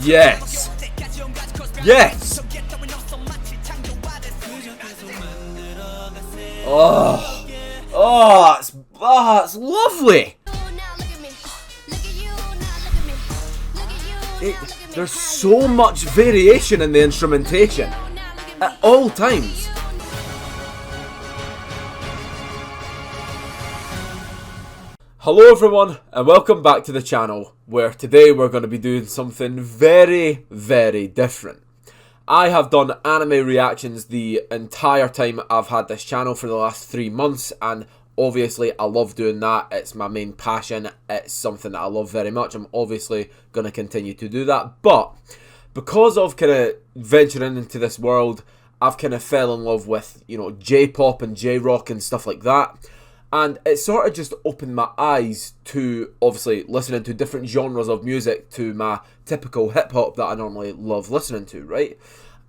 Yes. Yes. It's lovely. There's so much variation in the instrumentation at all times. Hello everyone and welcome back to the channel, where today we're going to be doing something very, very different. I have done anime reactions the entire time I've had this channel for the last 3 months, and obviously I love doing that. It's my main passion. It's something that I love very much. I'm obviously going to continue to do that, but because of kind of venturing into this world, I've kind of fell in love with, you know, J-pop and J-rock and stuff like that. And it sort of just opened my eyes to, obviously, listening to different genres of music to my typical hip-hop that I normally love listening to, right?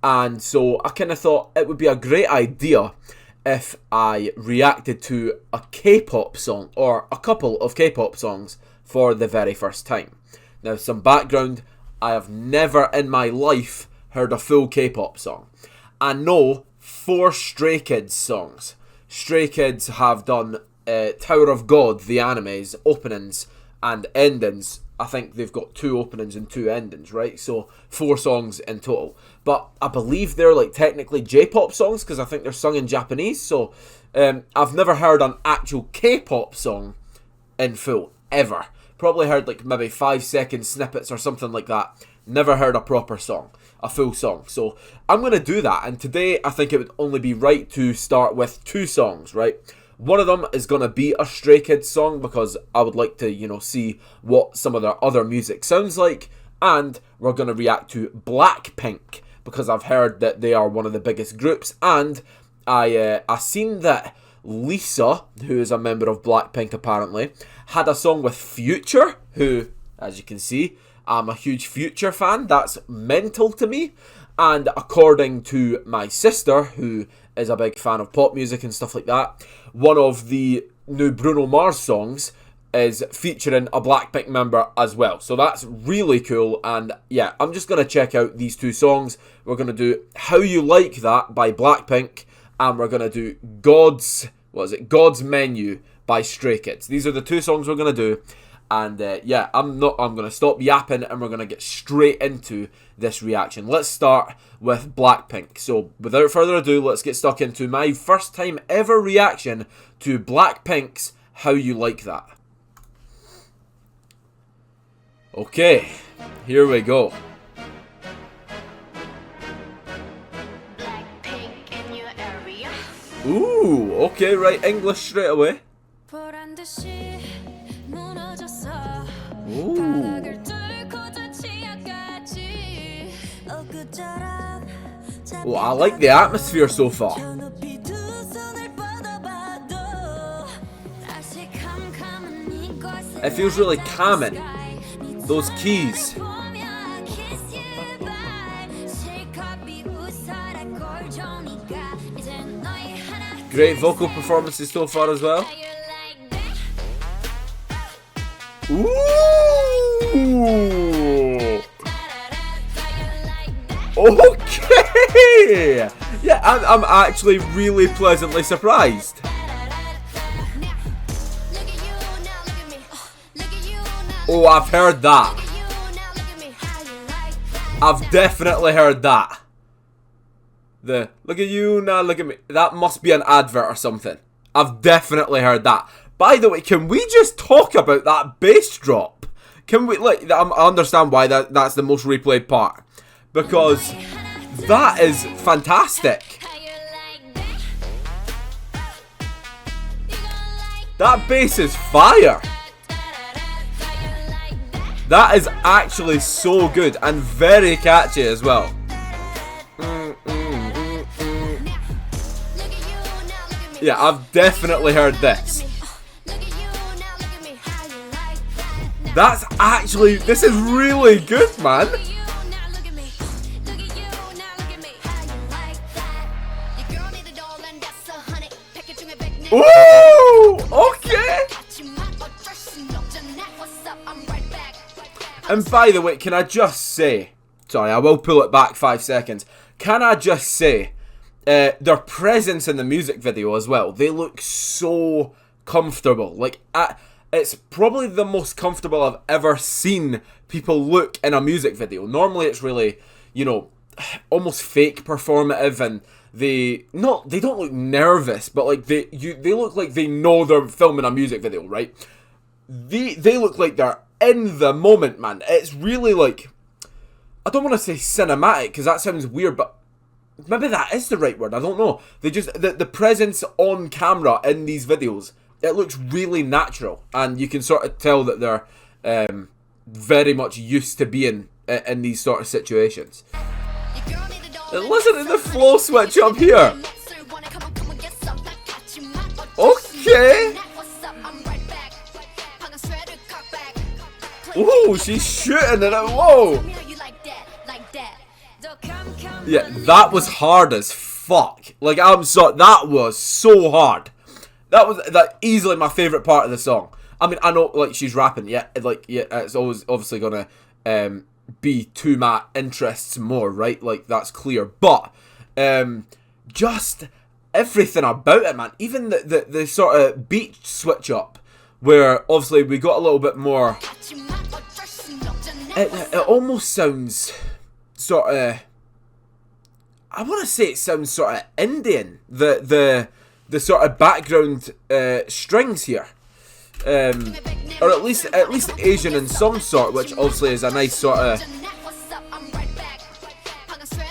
And so I kind of thought it would be a great idea if I reacted to a K-pop song, or a couple of K-pop songs, for the very first time. Now, some background, I have never in my life heard a full K-pop song. I know 4 Stray Kids songs. Stray Kids have done Tower of God, the anime's openings and endings. I think they've got 2 openings and 2 endings, right? So 4 songs in total. But I believe they're like technically J-pop songs because I think they're sung in Japanese. So I've never heard an actual K-pop song in full, ever. Probably heard like maybe 5-second snippets or something like that. Never heard a proper song, a full song. So I'm going to do that. And today I think it would only be right to start with 2 songs, right? One of them is going to be a Stray Kids song because I would like to, you know, see what some of their other music sounds like. And we're going to react to Blackpink because I've heard that they are one of the biggest groups. And I seen that Lisa, who is a member of Blackpink apparently, had a song with Future, who, as you can see, I'm a huge Future fan. That's mental to me. And according to my sister, who is a big fan of pop music and stuff like that, one of the new Bruno Mars songs is featuring a Blackpink member as well. So that's really cool. And yeah, I'm just going to check out these 2 songs. We're going to do How You Like That by Blackpink, and we're going to do God's Menu by Stray Kids. These are the 2 songs we're going to do. And yeah, I'm going to stop yapping and we're going to get straight into this reaction. Let's start with Blackpink. So without further ado, let's get stuck into my first time ever reaction to Blackpink's How You Like That. Okay, here we go. Blackpink in your area. Ooh, okay, right, English straight away. Ooh. Oh, I like the atmosphere so far. It feels really calming. Those keys. Great vocal performances so far as well. Ooh. Okay. Yeah, I'm actually really pleasantly surprised. Oh, I've heard that. I've definitely heard that. The look at you now, look at me. That must be an advert or something. I've definitely heard that. By the way, can we just talk about that bass drop? Can we, like, I understand why that's the most replayed part. Because that is fantastic. That bass is fire. That is actually so good and very catchy as well. Yeah, I've definitely heard this. That's actually, this is really good, man. Ooh, okay. And by the way, can I just say, Sorry, I will pull it back 5 seconds. Can I just say, their presence in the music video as well, they look so comfortable. Like, it's probably the most comfortable I've ever seen people look in a music video. Normally it's really, you know, almost fake performative, and they don't look nervous, but like they look like they know they're filming a music video, right? They look like they're in the moment, man. It's really like, I don't want to say cinematic because that sounds weird, but maybe that is the right word. I don't know. They just the presence on camera in these videos, it looks really natural, and you can sort of tell that they're very much used to being in these sort of situations. Listen to the flow switch up here. Okay. Ooh, she's shooting it. Whoa. Yeah, that was hard as fuck. Like, I'm sorry, that was so hard. That was easily my favorite part of the song. I mean, I know, like, she's rapping, yeah, like, yeah, it's always obviously gonna be to my interests more, right? Like, that's clear. But just everything about it, man. Even the sort of beat switch up, where obviously we got a little bit more. It almost sounds sort of, I want to say it sounds sort of Indian. The sort of background strings here, or at least Asian in some sort, which obviously is a nice sort of,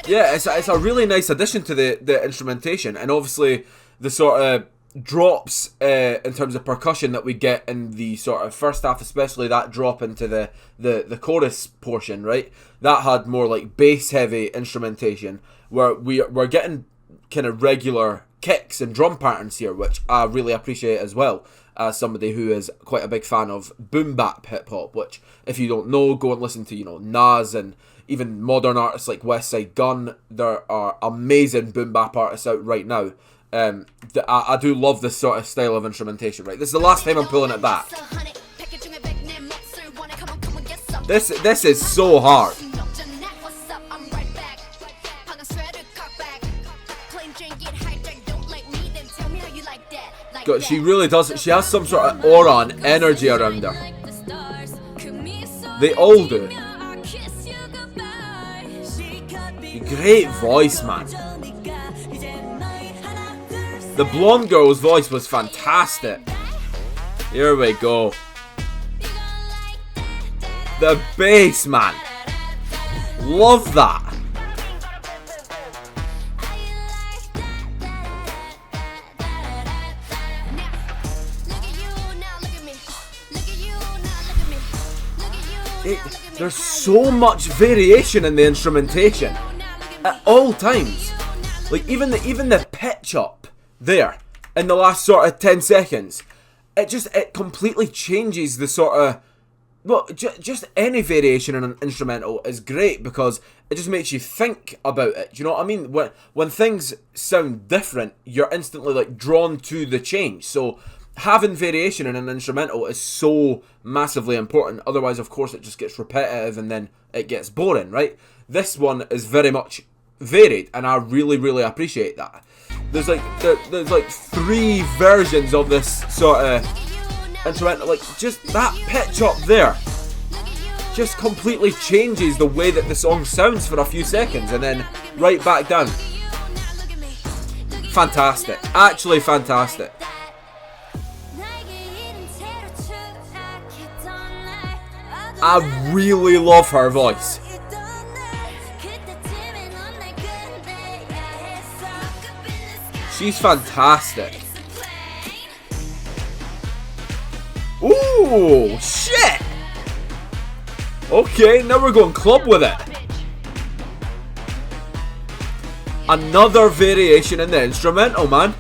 yeah, it's a really nice addition to the instrumentation, and obviously the sort of drops in terms of percussion that we get in the sort of first half, especially that drop into the chorus portion, right? That had more like bass heavy instrumentation, where we're getting kind of regular kicks and drum patterns here, which I really appreciate as well, as somebody who is quite a big fan of boom bap hip hop, which, if you don't know, go and listen to, you know, Nas and even modern artists like West Side Gun. There are amazing boom bap artists out right now. I do love this sort of style of instrumentation, right? This is the last time I'm pulling it back. This is so hard. God, she really does. She has some sort of aura and energy around her. They all do. Great voice, man. The blonde girl's voice was fantastic. Here we go. The bass, man. Love that. There's so much variation in the instrumentation at all times. Like, even the pitch up there in the last sort of 10 seconds, it completely changes the sort of, well, just any variation in an instrumental is great because it just makes you think about it. Do you know what I mean? When things sound different, you're instantly like drawn to the change. So having variation in an instrumental is so massively important. Otherwise, of course, it just gets repetitive and then it gets boring, right? This one is very much varied, and I really, really appreciate that. There's like 3 versions of this sort of instrumental. Like, just that pitch up there just completely changes the way that the song sounds for a few seconds, and then right back down. Fantastic. Actually fantastic. I really love her voice. She's fantastic. Ooh, shit! Okay, now we're going club with it. Another variation in the instrumental, man.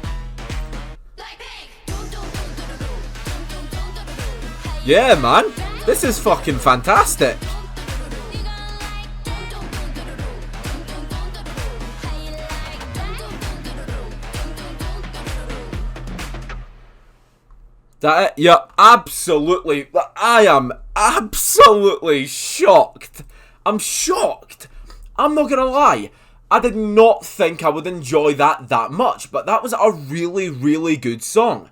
Yeah, man. This is fucking fantastic. Yeah, absolutely. I am absolutely shocked. I'm shocked I'm not gonna lie, I did not think I would enjoy that much, but that was a really, really good song.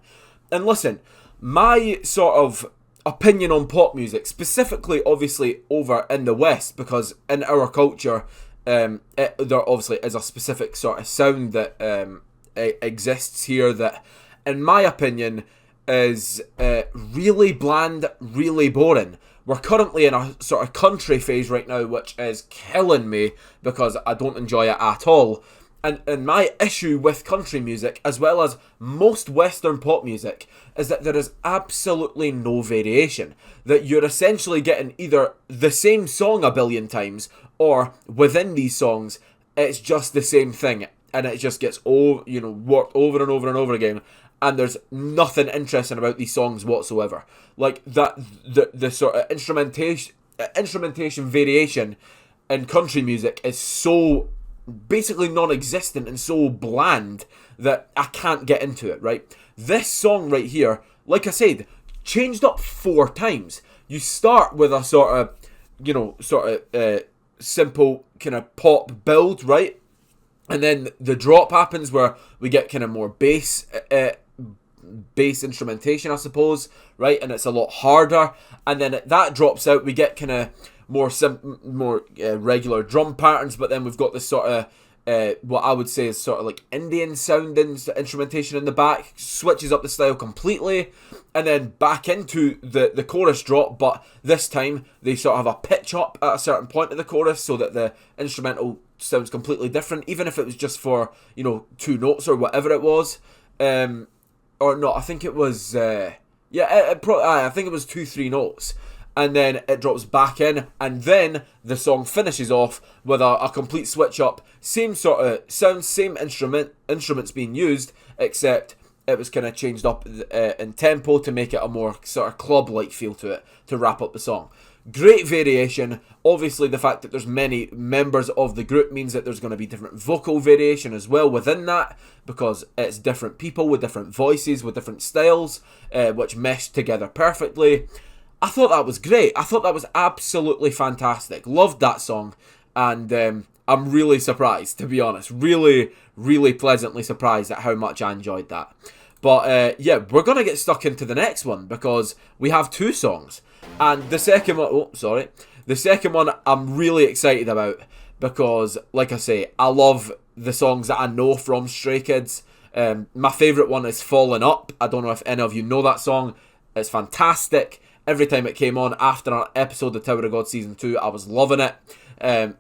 And listen, my sort of opinion on pop music, specifically obviously over in the West, because in our culture, there obviously is a specific sort of sound that exists here that, in my opinion, is really bland, really boring. We're currently in a sort of country phase right now, which is killing me because I don't enjoy it at all. And my issue with country music, as well as most Western pop music, is that there is absolutely no variation. That you're essentially getting either the same song a billion times, or within these songs, it's just the same thing. And it just gets worked over and over and over again. And there's nothing interesting about these songs whatsoever. Like that, the sort of instrumentation variation in country music is so basically non-existent and so bland that I can't get into it, right? This song right here, like I said, changed up 4 times. You start with a sort of simple kind of pop build, right? And then the drop happens where we get kind of more bass instrumentation, I suppose, right? And it's a lot harder. And then that drops out. We get kind of more regular drum patterns, but then we've got this sort of what I would say is sort of like Indian sounding instrumentation in the back. Switches up the style completely, and then back into the chorus drop. But this time they sort of have a pitch up at a certain point of the chorus so that the instrumental sounds completely different, even if it was just for 2 notes or whatever it was. Or no, I think it was I think it was 2-3 notes, and then it drops back in, and then the song finishes off with a complete switch up, same sort of sound, same instruments being used, except it was kind of changed up in tempo to make it a more sort of club-like feel to it to wrap up the song. Great variation. Obviously, the fact that there's many members of the group means that there's going to be different vocal variation as well within that, because it's different people with different voices, with different styles, which mesh together perfectly. I thought that was great. I thought that was absolutely fantastic. Loved that song, and I'm really surprised, to be honest. Really, really pleasantly surprised at how much I enjoyed that. But yeah, we're going to get stuck into the next one because we have 2 songs. And the second one I'm really excited about because, like I say, I love the songs that I know from Stray Kids. My favourite one is Falling Up. I don't know if any of you know that song. It's fantastic. Every time it came on after an episode of Tower of God Season 2, I was loving it.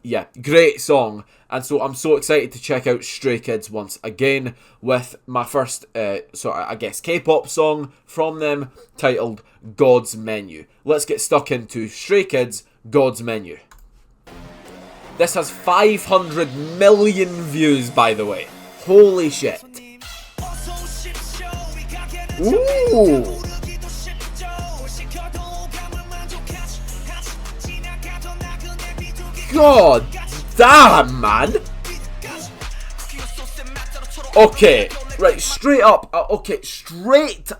Yeah, great song. And so I'm so excited to check out Stray Kids once again with my first sort of, I guess, K-pop song from them titled God's Menu. Let's get stuck into Stray Kids, God's Menu. This has 500 million views, by the way. Holy shit. Ooh. God damn, man. Okay, right, straight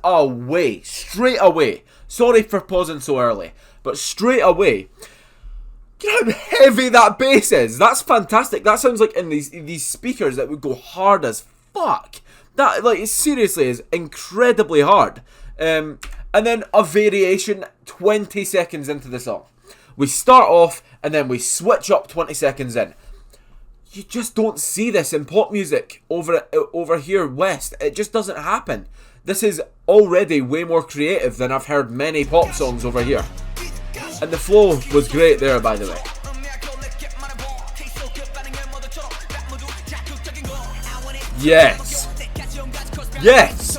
away. Sorry for pausing so early, but straight away, you know how heavy that bass is? That's fantastic. That sounds like in these speakers that would go hard as fuck. That, like, it seriously is incredibly hard. And then a variation 20 seconds into the song. We start off and then we switch up 20 seconds in. You just don't see this in pop music over here west. It just doesn't happen. This is already way more creative than I've heard many pop songs over here. And the flow was great there, by the way. Yes. Yes.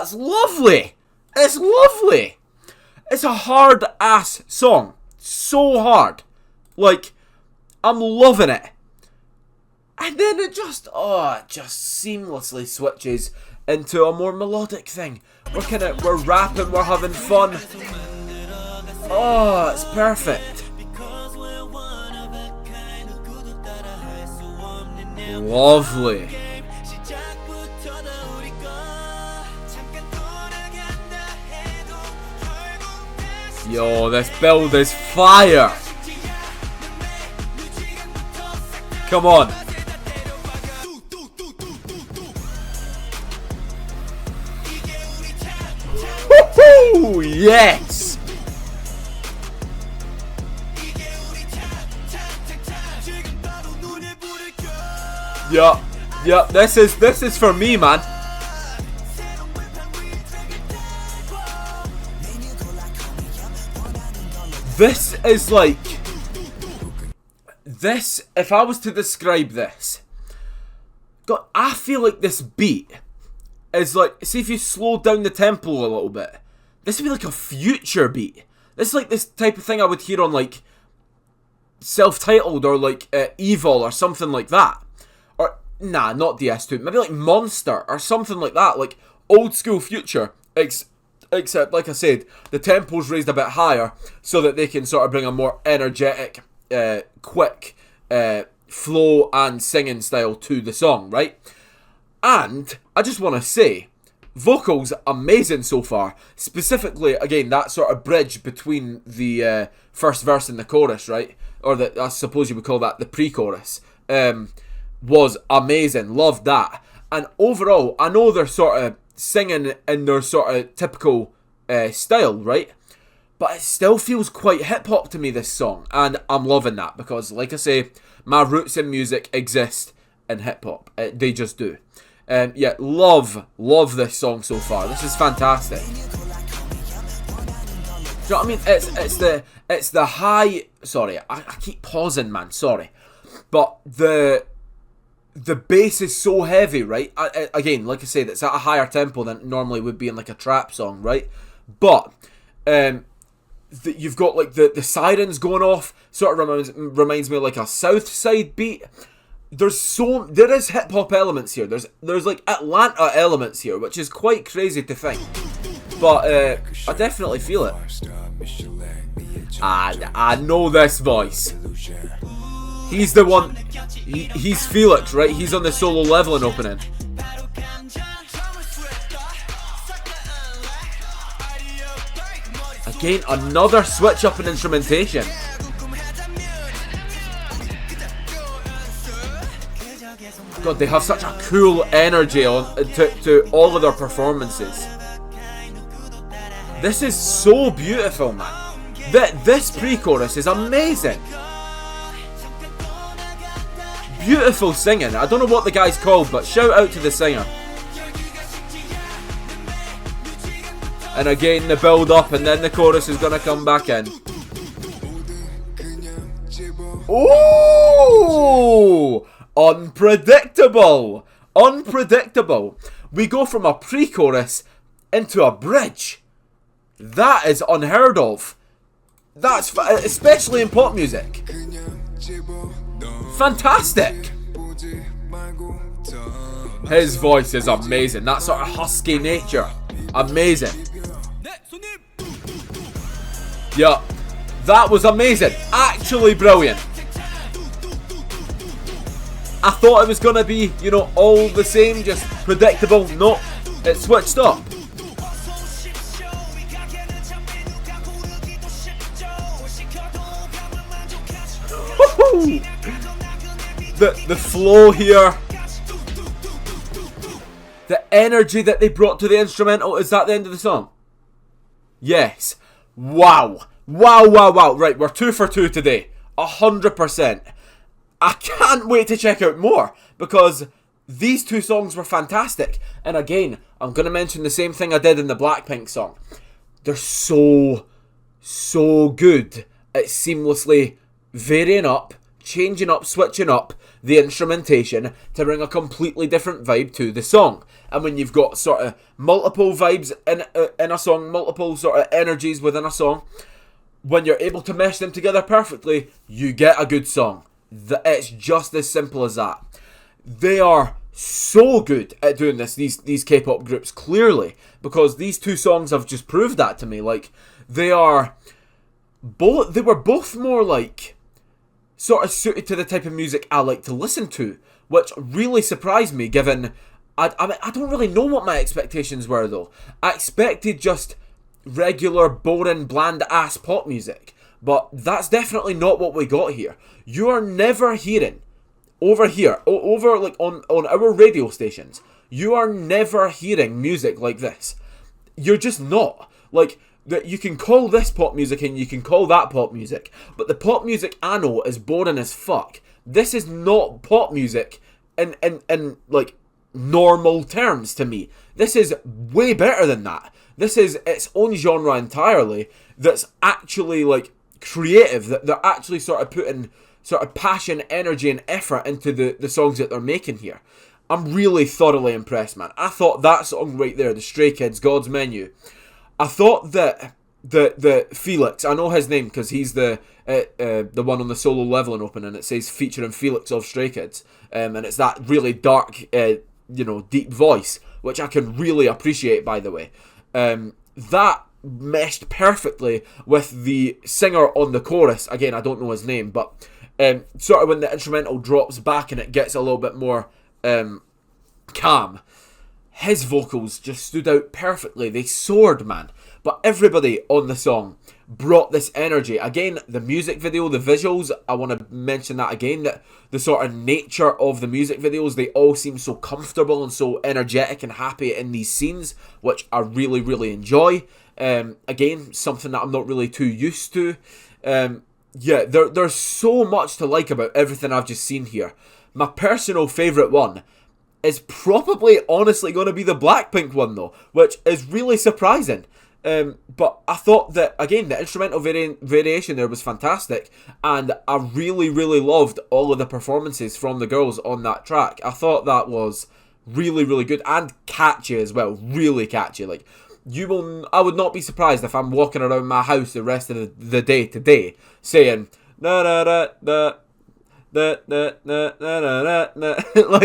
It's lovely. It's lovely. It's a hard ass song. So hard. Like, I'm loving it. And then it just seamlessly switches into a more melodic thing. We're rapping, we're having fun. Oh, it's perfect. Lovely. Yo, this build is fire. Come on. Woohoo! Yes. Yup, this is for me, man. This is like, this, if I was to describe this, God, I feel like this beat is like, see if you slow down the tempo a little bit, this would be like a future beat. This is like this type of thing I would hear on like Self-Titled or like Evil or something like that. Or, nah, not DS2, maybe like Monster or something like that, like old school Future, except, like I said, the tempo's raised a bit higher so that they can sort of bring a more energetic, quick flow and singing style to the song, right? And I just want to say, vocals amazing so far. Specifically, again, that sort of bridge between the first verse and the chorus, right? Or I suppose you would call that the pre-chorus. Was amazing. Loved that. And overall, I know they're sort of singing in their sort of typical style, right? But it still feels quite hip-hop to me, this song. And I'm loving that because, like I say, my roots in music exist in hip-hop. They just do. Yeah, love this song so far. This is fantastic. Do you know what I mean? It's the high... Sorry, I keep pausing, man. Sorry. But the bass is so heavy, right? Again, like I said, it's at a higher tempo than it normally would be in like a trap song, right? But you've got like the sirens going off, sort of reminds me of like a South Side beat. There is hip hop elements here. There's like Atlanta elements here, which is quite crazy to think. But I definitely feel it. I know this voice. He's the one. He's Felix, right? He's on the solo leveling opening. Again, another switch up in instrumentation. God, they have such a cool energy to all of their performances. This is so beautiful, man. This pre-chorus is amazing. Beautiful singing. I don't know what the guy's called, but shout out to the singer. And again, the build up, and then the chorus is gonna come back in. Ooh! Unpredictable! Unpredictable! We go from a pre-chorus into a bridge. That is unheard of. That's especially in pop music. Fantastic! His voice is amazing. That sort of husky nature. Amazing. Yeah, that was amazing. Actually brilliant. I thought it was going to be, you know, all the same, just predictable. No, it switched up. The flow here. The energy that they brought to the instrumental. Is that the end of the song? Yes. Wow. Wow. Right, we're 2 for 2 today. 100%. I can't wait to check out more because these two songs were fantastic. And again, I'm going to mention the same thing I did in the Blackpink song. They're so good at seamlessly varying up, changing up, switching up the instrumentation to bring a completely different vibe to the song. And when you've got sort of multiple vibes in a song, multiple sort of energies within a song, when you're able to mesh them together perfectly, you get a good song. It's just as simple as that. They are so good at doing this, these K-pop groups, clearly, because these two songs have just proved that to me. Like, they were both more like sort of suited to the type of music I like to listen to, which really surprised me, given I don't really know what my expectations were, though. I expected just regular, boring, bland-ass pop music. But that's definitely not what we got here. You are never hearing, over here, over like on our radio stations, you are never hearing music like this. You're just not. Like, that you can call this pop music and you can call that pop music, but the pop music I know is boring as fuck. This is not pop music in like normal terms to me. This is way better than that. This is its own genre entirely that's actually like creative, that they're actually sort of putting sort of passion, energy and effort into the songs that they're making here. I'm really thoroughly impressed, man. I thought that song right there, the Stray Kids, God's Menu, I thought that the Felix, I know his name because he's the one on the solo leveling opening. It says featuring Felix of Stray Kids, and it's that really dark, deep voice, which I can really appreciate. By the way, that meshed perfectly with the singer on the chorus. Again, I don't know his name, but sort of when the instrumental drops back and it gets a little bit more calm. His vocals just stood out perfectly. They soared, man. But everybody on the song brought this energy. Again, the music video, the visuals, I want to mention that again, that the sort of nature of the music videos, they all seem so comfortable and so energetic and happy in these scenes, which I really, really enjoy. Again, something that I'm not really too used to. There's so much to like about everything I've just seen here. My personal favourite one is probably honestly going to be the Blackpink one though, which is really surprising. But I thought that, again, the instrumental variation there was fantastic, and I really, really loved all of the performances from the girls on that track. I thought that was really, really good and catchy as well, really catchy. Like, I would not be surprised if I'm walking around my house the rest of the day today saying na na na na. Like,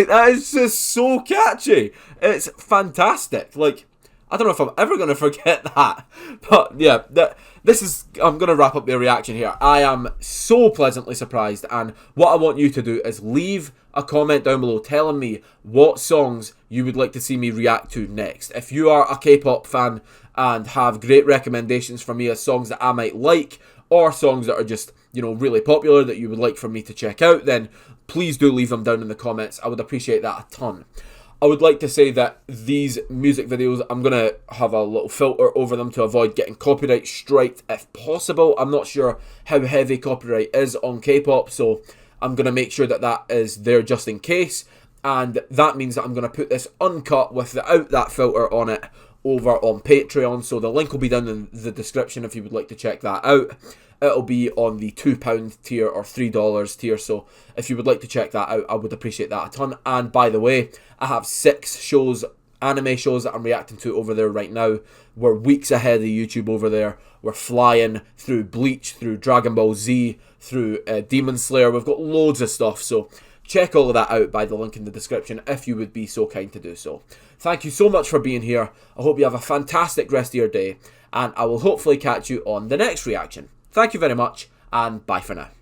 that is just so catchy. It's fantastic. Like, I don't know if I'm ever going to forget that. But yeah, I'm going to wrap up the reaction here. I am so pleasantly surprised, and what I want you to do is leave a comment down below telling me what songs you would like to see me react to next. If you are a K-pop fan and have great recommendations for me as songs that I might like, or songs that are just, really popular that you would like for me to check out, then please do leave them down in the comments. I would appreciate that a ton. I would like to say that these music videos, I'm going to have a little filter over them to avoid getting copyright striked if possible. I'm not sure how heavy copyright is on K-pop, so I'm going to make sure that is there just in case. And that means that I'm going to put this uncut without that filter on it over on Patreon, so the link will be down in the description if you would like to check that out. It'll be on the £2 tier or $3 tier, so if you would like to check that out, I would appreciate that a ton. And by the way, I have 6 shows, anime shows that I'm reacting to over there right now. We're weeks ahead of YouTube over there. We're flying through Bleach, through Dragon Ball Z, through Demon Slayer. We've got loads of stuff, so check all of that out by the link in the description if you would be so kind to do so. Thank you so much for being here. I hope you have a fantastic rest of your day, and I will hopefully catch you on the next reaction. Thank you very much, and bye for now.